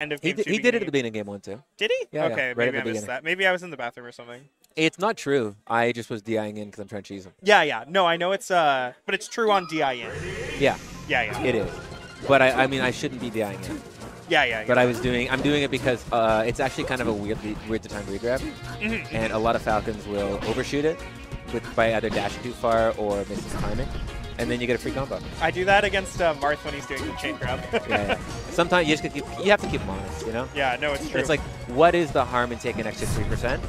End of He game did it at the beginning of game 1 too. Did he? Yeah, okay, right maybe at the I missed that. Maybe I was in the bathroom or something. It's not true. I just was DIing in because I'm trying to cheese him. Yeah, yeah. No, I know it's but it's true on DIN. Yeah. Yeah, yeah. It is. But I mean, I shouldn't be DIing in. Yeah, yeah. But I'm doing it because it's actually kind of a weird to time regrab, and a lot of Falcons will overshoot it by either dashing too far or missing timing, and then you get a free combo. I do that against Marth when he's doing the chain grab. Yeah. Sometimes you just you have to keep him honest, you know. Yeah, no, it's true. And it's like, what is the harm in taking an extra 3%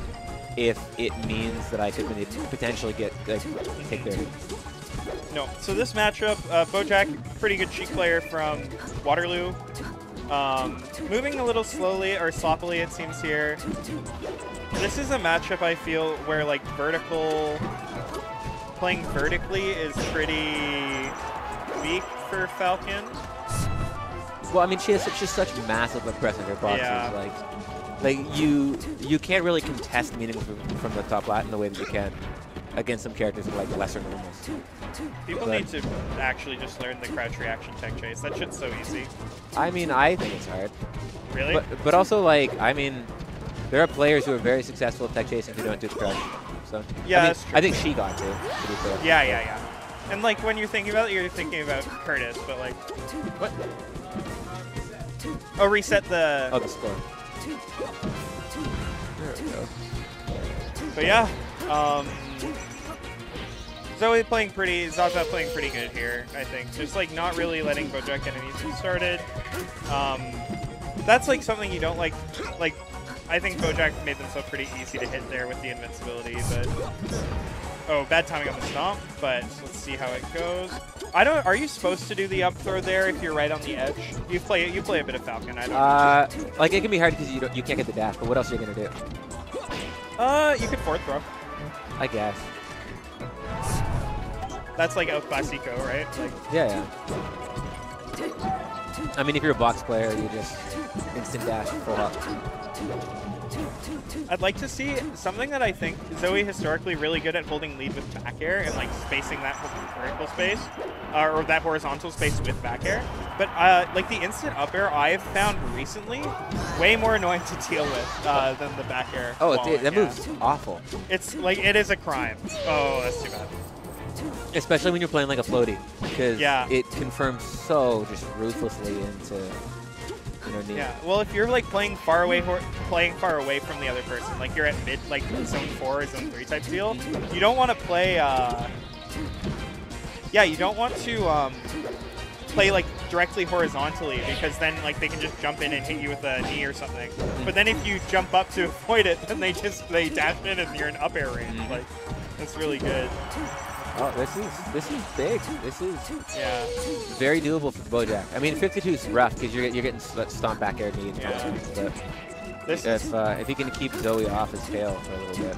if it means that I could potentially get take 30? No. So this matchup, Bojack, pretty good Sheik player from Waterloo. Moving a little slowly or sloppily, it seems here. This is a matchup I feel where like playing vertically is pretty weak for Falcon. Well, I mean, she's such massive press in her boxes. Yeah. Like you can't really contest meaningfully from the top lat in the way that you can against some characters with like lesser normals. People need to actually just learn the crouch reaction tech chase. That shit's so easy. I mean, I think it's hard. Really? But also, like, I mean, there are players who are very successful at tech chasing who don't do the crouch. So yeah, that's true. I think she got to be fair. Yeah, yeah, yeah. And like when you're thinking about it, you're thinking about Curtis, but like, what? Oh, reset the. Oh, the score. There we go. But yeah, Zoe playing Zaza playing pretty good here, I think. Just like not really letting Bojack get anything started. That's like something you don't like. Like, I think Bojack made themselves pretty easy to hit there with the invincibility, but oh, bad timing on the stomp. But let's see how it goes. Are you supposed to do the up throw there if you're right on the edge? You play a bit of Falcon. I don't. Like it can be hard because you can't get the dash. But what else are you gonna do? You could fourth throw. I guess. That's like outclass eco, right? Like. Yeah. I mean, if you're a box player, you just instant dash full up. I'd like to see something that I think Zoe historically really good at holding lead with back air and like spacing that vertical space or that horizontal space with back air. But like the instant up air I've found recently way more annoying to deal with than the back air. Oh, that move's awful. It's like it is a crime. Oh, that's too bad. Especially when you're playing like a floaty, because it confirms so just ruthlessly into knee. Yeah. Well, if you're like playing far away from the other person, like you're at mid, like zone 4 or zone 3 type deal, you don't want to play. You don't want to play like directly horizontally because then like they can just jump in and hit you with a knee or something. But then if you jump up to avoid it, then they dash in and you're in up air range. Like that's really good. Oh, this is big. This is very doable for Bojack. I mean, 52 is rough because you're getting stomp back air knee. But if he can keep Zoe off his tail for a little bit.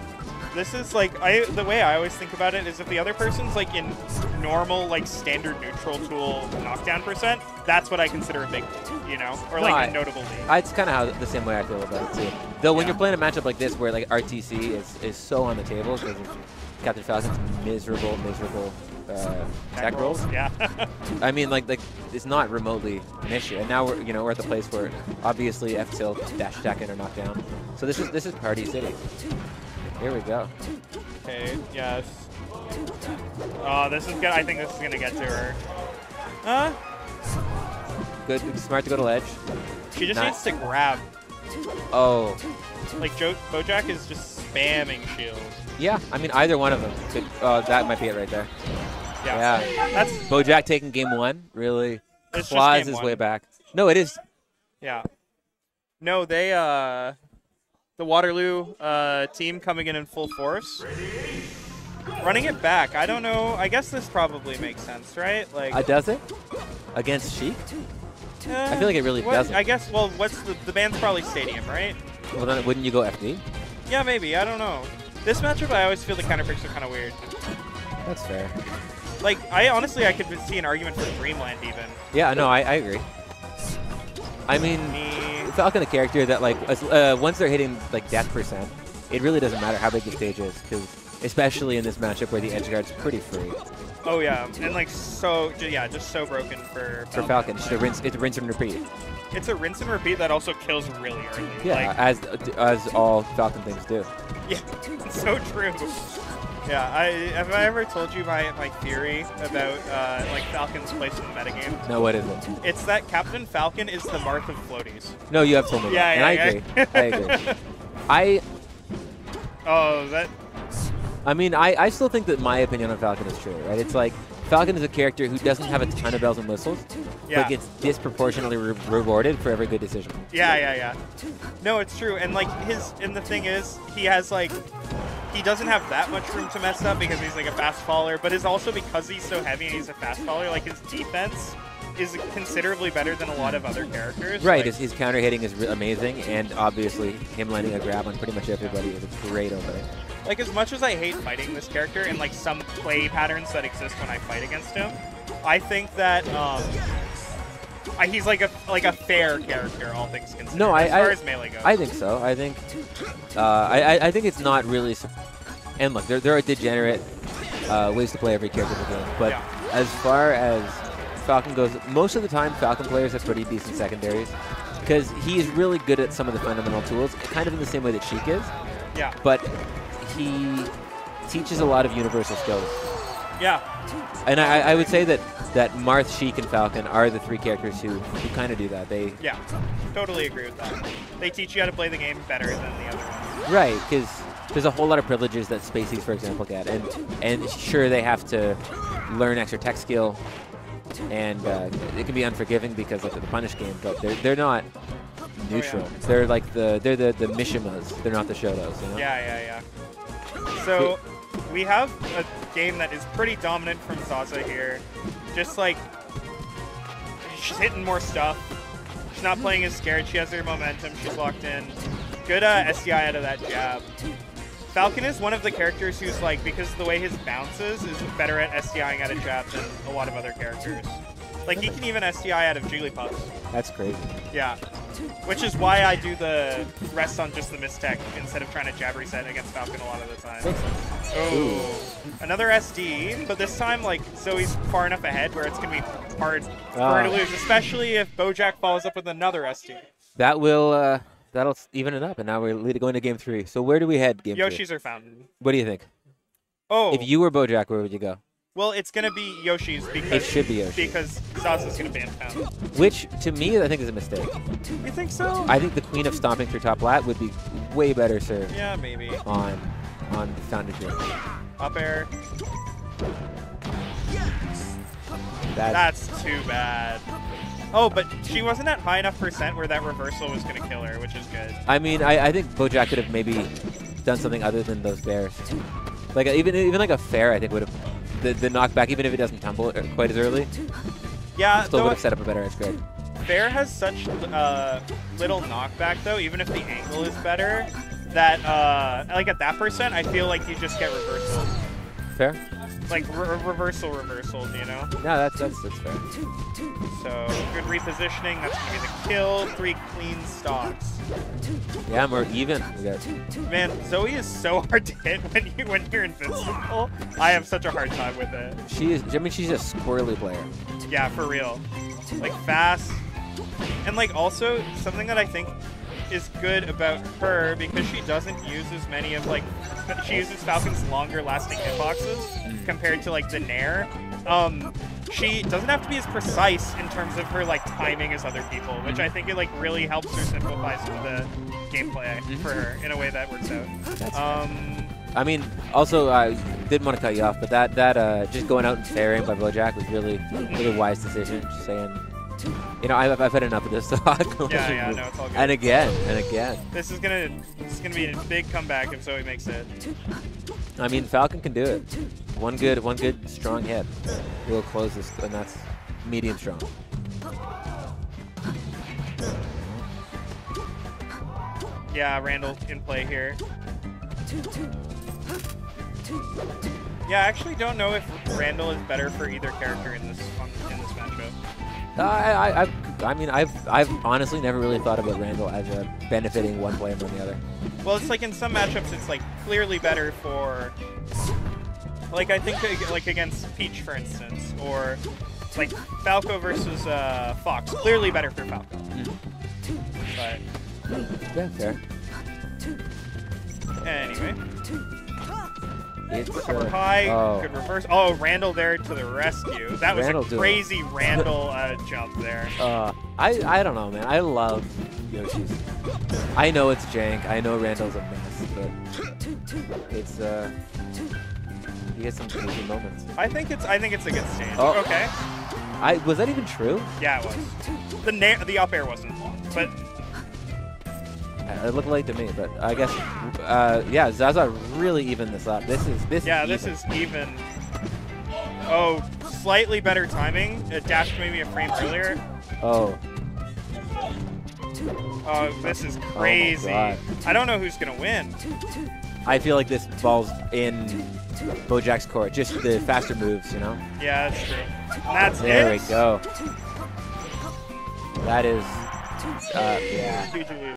This is like the way I always think about it is if the other person's like in normal like standard neutral tool knockdown percent, that's what I consider a big lead, you know, or like a notable lead. It's kind of the same way I feel about it too. Though when you're playing a matchup like this where like RTC is so on the table because of Captain Falcon's miserable tech rolls. Yeah. I mean, like it's not remotely an issue. And now we're at the place where obviously F tilt, dash attack, in or knockdown. So this is Party City. Here we go. Okay. Yes. Oh, this is good. I think this is gonna get to her. Huh? Good. Smart to go to ledge. She just needs to grab. Oh. Like Bojack is just spamming shields. Yeah, I mean either one of them. Could, that might be it right there. Yeah. That's Bojack taking game 1. Really claws his way back. No, it is. Yeah. No, they the Waterloo team coming in full force. Running it back. I don't know. I guess this probably makes sense, right? Like. Does it? Against Sheik? I feel like it really doesn't. I guess. Well, what's the band's probably Stadium, right? Well, then wouldn't you go FD? Yeah, maybe. I don't know. This matchup, I always feel the counter picks are kind of weird. That's fair. Like, honestly, I could see an argument for Dreamland even. Yeah, no, I agree. I mean, Falcon, a character that like once they're hitting like death percent, it really doesn't matter how big the stage is, because especially in this matchup where the edge guard's pretty free. Oh yeah, and like just so broken for Falcon. Just rinse and repeat. it's a rinse and repeat that also kills really early. Yeah, like, as all Falcon things do. Yeah, it's so true. Yeah, have I ever told you my theory about like Falcon's place in the metagame? No, what is it? It's that Captain Falcon is the Marth of floaties. No, you have told me that, and I agree. I agree. Oh, that... I mean, I still think that my opinion on Falcon is true, right? It's like, Falcon is a character who doesn't have a ton of bells and whistles, but gets disproportionately rewarded for every good decision. Yeah. No, it's true. And like and the thing is, he has like, he doesn't have that much room to mess up because he's like a fast faller, but it's also because he's so heavy and he's a fast faller, like his defense is considerably better than a lot of other characters. Right, like, his counter hitting is amazing, and obviously him landing a grab on pretty much everybody is a great opening. Like, as much as I hate fighting this character and like some play patterns that exist when I fight against him, I think that he's like a fair character, all things considered. No, as far as melee goes. I think so. I think I think it's not really. And look, there are degenerate ways to play every character in the game, but as far as Falcon goes, most of the time Falcon players have pretty decent secondaries because he is really good at some of the fundamental tools, kind of in the same way that Sheik is. Yeah. But he teaches a lot of universal skills. Yeah. And I would say that Marth, Sheik, and Falcon are the three characters who kind of do that. Yeah, totally agree with that. They teach you how to play the game better than the other ones. Right, because there's a whole lot of privileges that Spaceys, for example, get. And sure, they have to learn extra tech skill, and it can be unforgiving because of the punish game, but they're not neutral. Oh, yeah. They're like the Mishimas. They're not the Shotos, you know? Yeah. So we have a game that is pretty dominant from Zaza here. Just like, she's hitting more stuff. She's not playing as scared. She has her momentum. She's locked in. Good SDI out of that jab. Falcon is one of the characters who's like, because of the way his bounces, is better at SDIing out of jab than a lot of other characters. Like, he can even SDI out of Jigglypuffs. That's crazy. Yeah. Which is why I do the rest on just the mistech instead of trying to jab reset against Falcon a lot of the time. Oh, another SD, but this time, like, Zoe's far enough ahead where it's going to be hard for her to lose, especially if Bojack follows up with another SD. That will, that'll even it up, and now we're going to game 3. So where do we head, game 3? Yoshi's or Fountain. What do you think? Oh. If you were Bojack, where would you go? Well, it's going to be Yoshi's because it should be Yoshi. Because Zaza's going to ban Fountain. Which, to me, I think is a mistake. You think so? I think the Queen of Stomping through top lat would be way better served. Yeah, maybe. On Fountain here. Up air. That's too bad. Oh, but she wasn't at high enough % where that reversal was going to kill her, which is good. I mean, I think Bojack could have maybe done something other than those bears. Like even like a fair, I think would have the knockback, even if it doesn't tumble quite as early. Yeah, still would have set up a better edge grade. Fair has such little knockback though, even if the angle is better, that like at that %, I feel like you just get reversal. Fair. Like reversal, you know? No, that's fair. So good repositioning. That's gonna be the kill. 3 clean stocks. Yeah, we're even. Man, Zoe is so hard to hit when you're invincible. I have such a hard time with it. I mean, she's a squirrely player. Yeah, for real. Like fast, and like also something that I think is good about her, because she doesn't use as many of like, she uses Falcon's longer lasting hitboxes compared to like the Nair. She doesn't have to be as precise in terms of her like timing as other people, which I think it like really helps her simplify some of the gameplay for her in a way that works out. I mean, also I didn't want to cut you off, but that just going out and fairing by Bojack was really a wise decision. Just saying, you know, I've had enough of this talk. Yeah, no, it's all good. And again. This is gonna be a big comeback if Zoe makes it. I mean, Falcon can do it. One good strong hit will close this, and that's medium strong. Yeah, Randall in play here. Yeah, I actually don't know if Randall is better for either character in this matchup. I mean, I've honestly never really thought about Randall as benefiting one player more than the other. Well, it's like in some matchups, it's like clearly better for, like I think like against Peach, for instance, or like Falco versus Fox. Clearly better for Falco. But yeah, fair. Anyway. It's Cover high, good reverse. Oh, Randall there to the rescue. That was a crazy Randall jump there. I don't know, man. I love Yoshi's. I know it's jank. I know Randall's a mess, but it's he gets some crazy moments. I think it's a good stage. Oh. Okay. Was that even true? Yeah, it was. The up air wasn't, but. It looked late to me, but I guess, yeah, Zaza really evened this up. This is even. Oh, slightly better timing. It dashed maybe a frame earlier. Oh. Oh, this is crazy. Oh I don't know who's gonna win. I feel like this ball's in Bojack's court. Just the faster moves, you know? Yeah, that's true. And that's there it. we go. That is, yeah.